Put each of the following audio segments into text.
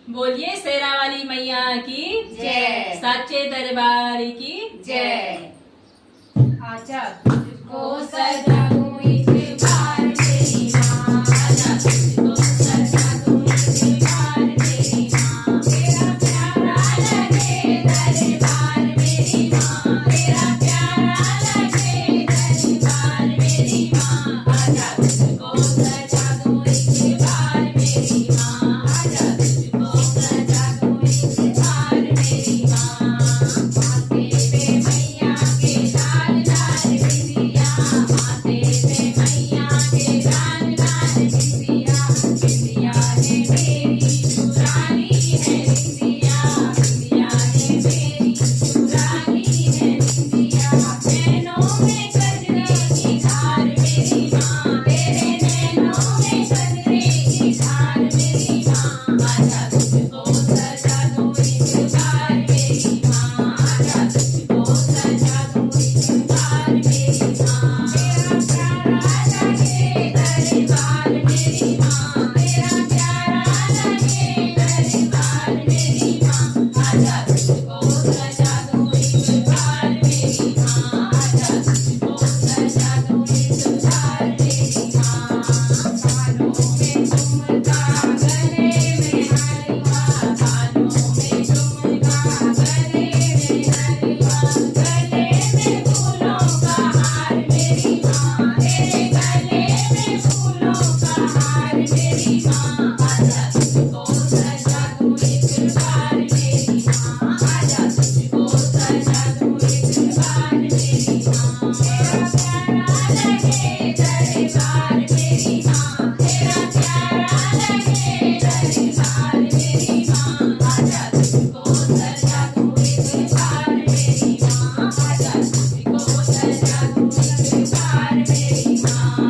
बोलिए शेरा वाली मैया की जय। सच्चे दरबार की जय। आजा तुझको सजाऊं इस बार मेरी माँ, आजा तुझको सजाऊं इस बार मेरी माँ। तेरा प्यारा लगे दरबार मेरी माँ, तेरा प्यारा लगे दरबार मेरी माँ। आजा तुझको सजाऊं इस बार मेरी माँ, आजा तुझको सजाऊं इस बार मेरी माँ। माथे पे मैया के लाल लाल बिंदिया, माथे पे मैया के लाल लाल बिंदिया, बिंदिया ने मेरी चुरानी है बिंदिया, बिंदिया ने मेरी चुरानी है बिंदिया। नैनों में गजरे की धार मेरी माँ, तेरे नैनों में गजरे की धार मेरी माँ। आजा तुझको सजा दूं इस बार मेरी माँ, आजा तुझको सजा दूं इस बार मेरी माँ। तेरा प्यारा लगे दरबार मेरी माँ, तेरा प्यारा लगे दरबार मेरी माँ। आजा तुझको सजा दूं इस बार मेरी माँ, आजा तुझको सजा दूं इस बार मेरी माँ। बालों में झुमका गले में हलवा, बालों में झुमका गले में हलवा, गले में फूलों का हार मेरी माँ, तेरे गले में फूलों का हार मेरी माँ। आजा तुझको सजा दूं इस बार मेरी माँ, आजा तुझको सजा दूं इस बार मेरी माँ। तेरा प्यारा लगे दरबार मेरी माँ, तेरा प्यारा लगे दरबार मेरी माँ। आजा तुझको सजा दूं इस बार मेरी माँ, आजा तुझको सजा दूं इस बार मेरी माँ।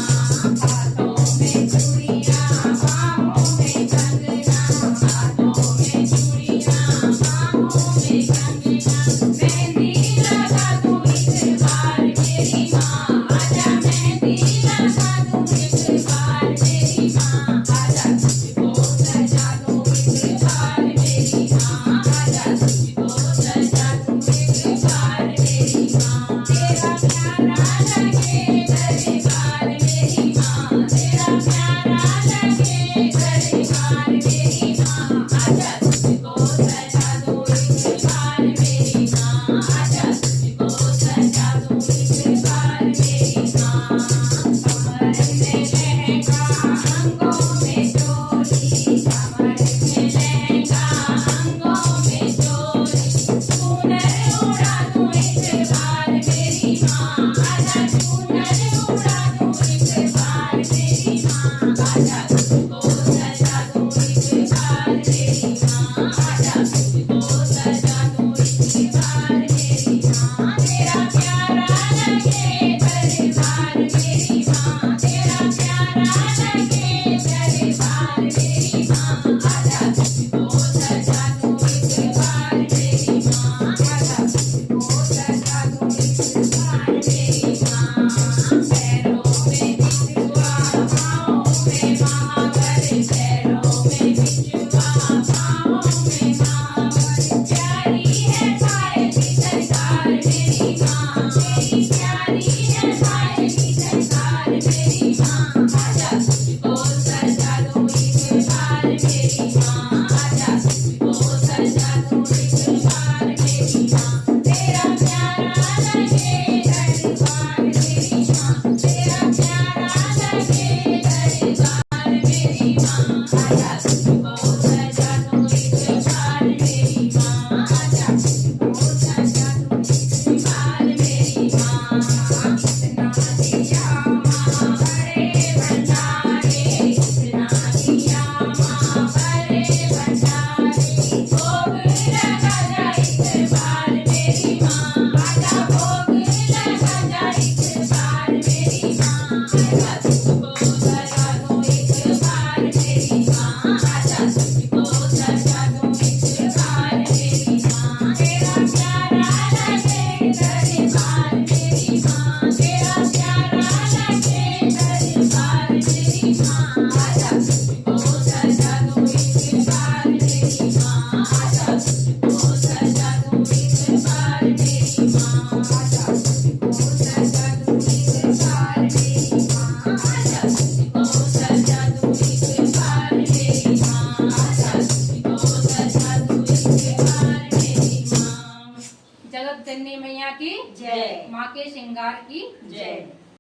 हाथों में चूड़ियां बाहों में कंगना, हाथों में चूड़ियां बाहों में कंगना, मेहंदी लगा दूं इस बार मेरी माँ, आजा मेहंदी लगा दूं इस बार मेरी माँ। आजा तुझको सजा दूं इस बार मेरी माँ, आजा तुझको सजा दूं इस बार मेरी माँ। तेरा प्यारा लगे दरबार मेरी माँ, तेरा प्यारा लगे दरबार मेरी माँ। आजा तुझको सजा दूं इस बार मेरी माँ, आजा तुझको सजा दूं इस बार मेरी माँ। कमर में लहंगा अंगों में चोली, कमर में लहंगा अंगों में चोली, चूनर उड़ा दूं इस बार मेरी माँ, आजा चूनर उड़ा दूं इस बार मेरी माँ। आजा तुझको सजा दूं इस बार मेरी माँ, आजा तुझको सजा दूं इस बार मेरी माँ। तेरा प्यारा लगे दरबार मेरी माँ, तेरा प्यारा लगे दरबार मेरी माँ। आजा तुझको सजा दूं इस बार मेरी माँ, आजा तुझको सजा दूं इस बार मेरी माँ। पैरों में बिछुआ पाँव में महावर, पैरों में बिछुआ पाँव में महावर, प्यारी है पायल की सरकार मेरी माँ, तेरी प्यारी है पायल की सरकार मेरी माँ। आजा तुझको सजा दूं इस बार मेरी माँ, आजा तुझको सजा दूं इस बार मेरी माँ। तेरा प्यारा लगे दरबार मेरी माँ, तेरा प्यारा लगे दरबार मेरी माँ। आजा तुझको सजा दूं इस बार मेरी माँ, आजा तुझको सजा दूं इस बार मेरी माँ। कितना दिया माँ बड़े भंडारे, कितना दिया माँ बड़े जगत जननी मैया की जय। माँ के श्रृंगार की जय।